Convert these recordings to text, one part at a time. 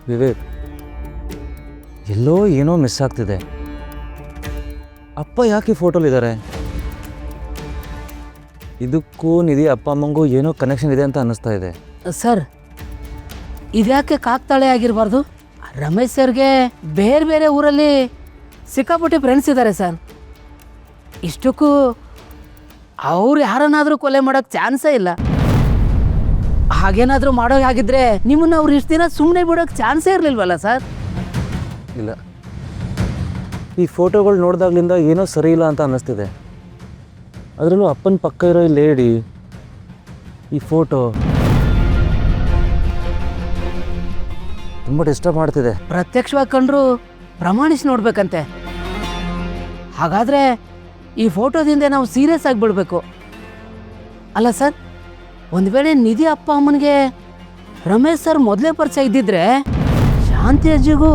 ವಿವೇಕ್, ಎಲ್ಲೋ ಏನೋ ಮಿಸ್ ಆಗ್ತಿದೆ. ಅಪ್ಪ ಯಾಕೆ ಫೋಟೋಲಿದ್ದಾರೆ? ಇದಕ್ಕೂ ನಿಧಿ ಅಪ್ಪ ಅಮ್ಮಂಗೂ ಏನೋ ಕನೆಕ್ಷನ್ ಇದೆ ಅಂತ ಅನ್ನಿಸ್ತಾ ಇದೆ. ಸರ್, ಇದ್ಯಾಕೆ ಕಾಕ್ತಾಳೆ ಆಗಿರಬಾರ್ದು? ರಮೇಶ್ ಸರ್ಗೆ ಬೇರೆ ಬೇರೆ ಊರಲ್ಲಿ ಸಿಕ್ಕಾಪಟ್ಟೆ ಫ್ರೆಂಡ್ಸ್ ಇದ್ದಾರೆ ಸರ್. ಇಷ್ಟಕ್ಕೂ ಅವ್ರು ಯಾರನ್ನಾದರೂ ಕೊಲೆ ಮಾಡೋಕ್ಕೆ ಚಾನ್ಸೇ ಇಲ್ಲ. ಹಾಗೇನಾದರೂ ಮಾಡೋ ಹಾಗಿದ್ರೆ ನಿಮ್ಮನ್ನು ಅವ್ರು ಇಷ್ಟು ದಿನ ಸುಮ್ಮನೆ ಬಿಡೋಕ್ಕೆ ಚಾನ್ಸೇ ಇರಲಿಲ್ವಲ್ಲ ಸರ್? ಇಲ್ಲ, ಈ ಫೋಟೋಗಳು ನೋಡಿದಾಗ್ಲಿಂದ ಏನೋ ಸರಿ ಇಲ್ಲ ಅಂತ ಅನ್ನಿಸ್ತಿದೆ. ಅದರಲ್ಲೂ ಅಪ್ಪನ ಪಕ್ಕ ಇರೋ ಈ ಲೇಡಿ, ಈ ಫೋಟೋ ತುಂಬ ಡಿಸ್ಟರ್ಬ್ ಮಾಡ್ತಿದೆ. ಪ್ರತ್ಯಕ್ಷವಾಗಿ ಕಂಡ್ರು ಪ್ರಮಾಣಿಸಿ ನೋಡ್ಬೇಕಂತೆ. ಹಾಗಾದರೆ ಈ ಫೋಟೋದಿಂದ ನಾವು ಸೀರಿಯಸ್ ಆಗಿಬಿಡ್ಬೇಕು ಅಲ್ಲ ಸರ್? ಒಂದು ವೇಳೆ ನಿಧಿ ಅಪ್ಪ ಅಮ್ಮನಿಗೆ ರಮೇಶ್ ಸರ್ ಮೊದಲೇ ಪರಿಚಯ ಇದ್ದಿದ್ರೆ ಶಾಂತಿ ಅಜ್ಜಿಗೂ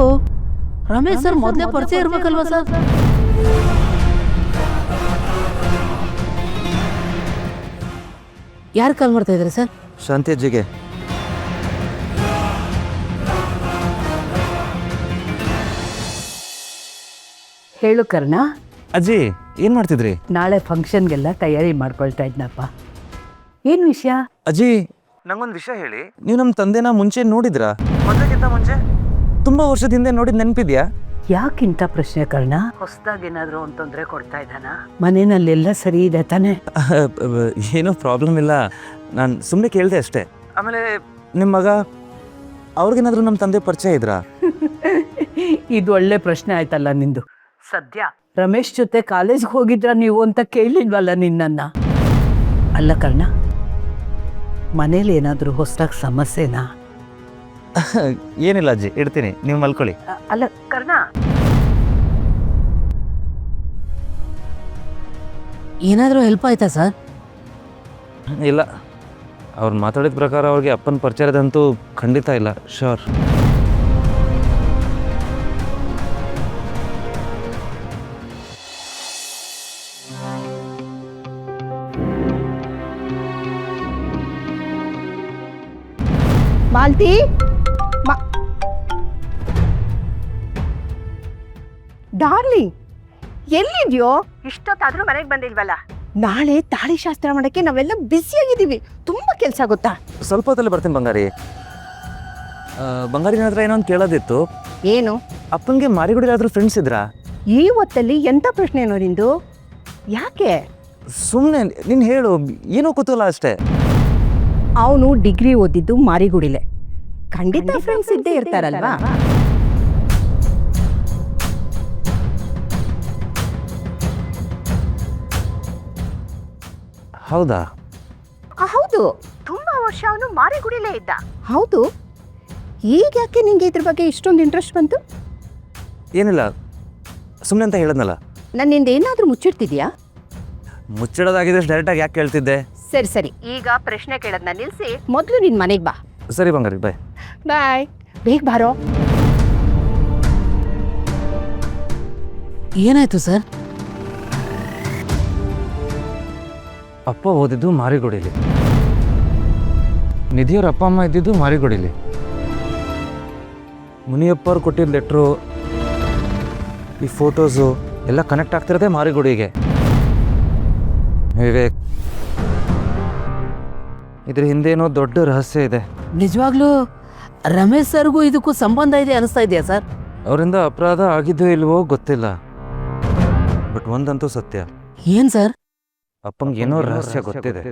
ರಮೇಶ್ ಸರ್ ಮೊದಲೇ ಪರಿಚಯ ಇರ್ಬೇಕಲ್ವ ಸರ್? ಯಾರು ಕಾಲ್ ಮಾಡ್ತಾ ಇದ್ದಾರೆ ಸರ್? ಶಾಂತಿ ಅಜ್ಜಿಗೆ. ಹೇಳು ಕರ್ಣ. ಅಜ್ಜಿ, ಏನು ಮಾಡ್ತಿದ್ರಿ? ನಾಳೆ ಫಂಕ್ಷನ್ಗೆಲ್ಲ ತಯಾರಿ ಮಾಡ್ಕೊಳ್ತಾ ಇದ್ನಪ್ಪ. ಏನು ವಿಷಯ? ಅಜ್ಜಿ, ನಂಗೊಂದು ವಿಷಯ ಹೇಳಿ. ನೀವು ನಮ್ಮ ತಂದೆನ ಮುಂಚೆ ನೋಡಿದ್ರಾ? ಮದುವೆಗಿಂತ ಮುಂಚೆ ತುಂಬ ವರ್ಷದ ಹಿಂದೆ ನೋಡಿದ್ ನೆನಪಿದ್ಯಾ? ಯಾಕಿಂತ ಪ್ರಶ್ನೆ ಕರ್ಣ? ಹೊಸದಾಗಿ ಏನಾದರೂ ಒಂದು ತೊಂದರೆ ಕೊಡ್ತಾ ಇದ್ದಾನ? ಮನೆಯಲ್ಲೆಲ್ಲ ಸರಿ ಇದೆ ತಾನೆ? ಏನೋ ಪ್ರಾಬ್ಲಮ್ ಇಲ್ಲ, ನಾನು ಸುಮ್ಮನೆ ಕೇಳಿದೆ ಅಷ್ಟೇ. ಆಮೇಲೆ ನಿಮ್ಮ ಮಗ, ಅವ್ರಿಗೇನಾದರೂ ನಮ್ಮ ತಂದೆ ಪರಿಚಯ ಇದ್ರಾ? ಇದು ಒಳ್ಳೆ ಪ್ರಶ್ನೆ ಆಯ್ತಲ್ಲ ನಿಂದು. ಸದ್ಯ ರಮೇಶ್ ಜೊತೆ ಕಾಲೇಜ್ಗೆ ಹೋಗಿದ್ರ ನೀವು ಅಂತ ಕೇಳಿಲ್ವಲ್ಲ ನಿನ್ನನ್ನ. ಅಲ್ಲ ಕರ್ಣ, ಮನೇಲಿ ಏನಾದರೂ ಹೊಸದಾಗಿ ಸಮಸ್ಯೆನಾ? ಏನಿಲ್ಲ ಅಜ್ಜಿ, ಇಡ್ತೀನಿ, ನೀವು ಮಲ್ಕೊಳ್ಳಿ. ಅಲ್ಲ ಕರ್ಣ, ಏನಾದರೂ ಹೆಲ್ಪ್ ಆಯ್ತಾ ಸರ್? ಇಲ್ಲ, ಅವ್ರು ಮಾತಾಡಿದ ಪ್ರಕಾರ ಅವ್ರಿಗೆ ಅಪ್ಪನ ಪರಿಚಯದಂತೂ ಖಂಡಿತ ಇಲ್ಲ. ಶೋರ್. ಮಾಲ್ತಿ, ಡಾರ್ಲಿಂಗ್, ಎಲ್ಲಿದ್ಯೋ? ಇಷ್ಟೊತ್ತಾದ್ರೂ ಮನೆಗೆ ಬಂದಿಲ್ವಲ್ಲ? ನಾಳೆ ತಾಳಿ ಶಾಸ್ತ್ರ ಮಾಡಕ್ಕೆ ನಾವೆಲ್ಲ ಬ್ಯುಸಿಯಾಗಿದ್ದೀವಿ. ತುಂಬಾ ಕೆಲಸ ಗೊತ್ತಾ? ಸ್ವಲ್ಪ ಹೊತ್ತಲ್ಲಿ ಬರ್ತೀನಿ ಬಂಗಾರಿ. ಬಂಗಾರಿನ ಹತ್ರ ಏನೋ ಒಂದು ಕೇಳೋದಿತ್ತು. ಏನು? ಅಪ್ಪನಿಗೆ ಮಾರಿಗುಡಿಯಾದ್ರೂ ಫ್ರೆಂಡ್ಸ್ ಇದ್ರಾ? ಈ ಹೊತ್ತಲ್ಲಿ ಎಂತ ಪ್ರಶ್ನೆ ಏನೋ ನಿಂದು? ಯಾಕೆ? ಸುಮ್ಮನೆ ನೀನು ಹೇಳು, ಏನೋ ಕೂತಲ್ಲ ಅಷ್ಟೇ. ಅವನು ಡಿಗ್ರಿ ಓದಿದ್ದು ಮಾರಿಗುಡಿಲೆ. ಖಂಡಿತ ಫ್ರೆಂಡ್ಸ್ ಇದ್ದೇ ಇರ್ತಾರಲ್ವಾ? ಹೌದಾ? ಹೌದು, ತುಂಬಾ ವರ್ಷ ಅವನು ಮಾರಿಗುಡಿಲೇ ಇದ್ದ. ಹೌದು, ಈಗ ಯಾಕೆ ನಿಂಗೆ ಇದ್ರ ಬಗ್ಗೆ ಇಷ್ಟೊಂದು ಇಂಟ್ರೆಸ್ಟ್ ಬಂತು? ಏನಿಲ್ಲ, ಸುಮ್ಮನೆ ಅಂತ ಹೇಳದ್ನಲ್ಲ. ನನ್ನಿಂದ ಏನಾದರೂ ಮುಚ್ಚಿಡ್ತಿದ್ಯಾ? ಮುಚ್ಚಿಡೋದಾಗಿದ್ರೆ ಡೈರೆಕ್ಟಾಗಿ ಯಾಕೆ ಕೇಳ್ತಿದ್ದೆ? ಸರಿ ಸರಿ, ಈಗ ಪ್ರಶ್ನೆ ಕೇಳೋದನ್ನ ನಿಲ್ಲಿಸಿ ಮೊದಲು ನಿನ್ನ ಮನೆಗೆ ಬಾ. ಸರಿ ಬಂಗಾರಿ, ಬಾಯ್. ಬಾಯ್. ಬೇಗ ಬಾರೋ. ಏನಾಯ್ತು ಸರ್? ಅಪ್ಪ ಓದಿದ್ದು ಮಾರಿಗುಡಿಲಿ, ನಿಧಿಯವ್ರ ಅಪ್ಪ ಅಮ್ಮ ಇದ್ದಿದ್ದು ಮಾರಿಗುಡಿಲಿ. ಮುನಿಯಪ್ಪವ್ರು ಕೊಟ್ಟಿದ್ದ ಲೆಟ್ರು, ಈ ಫೋಟೋಸು ಎಲ್ಲ ಕನೆಕ್ಟ್ ಆಗ್ತಿರೋದೇ ಮಾರಿಗುಡಿಗೆ. ವಿವೇಕ್, ಇದ್ರ ಹಿಂದೇನೋ ದೊಡ್ಡ ರಹಸ್ಯ ಇದೆ. ನಿಜವಾಗ್ಲೂ ರಮೇಶ್ ಸರ್ಗೂ ಇದಕ್ಕೂ ಸಂಬಂಧ ಇದೆ ಅನಿಸ್ತಾ ಇದೆಯಾ ಸರ್? ಅವರಿಂದ ಅಪರಾಧ ಆಗಿದ್ದೋ ಇಲ್ವೋ ಗೊತ್ತಿಲ್ಲ, ಬಟ್ ಒಂದಂತೂ ಸತ್ಯ, ಏನ್ ಸರ್? ಅಪ್ಪಂಗೆ ಏನೋ ರಹಸ್ಯ ಗೊತ್ತಿದೆ.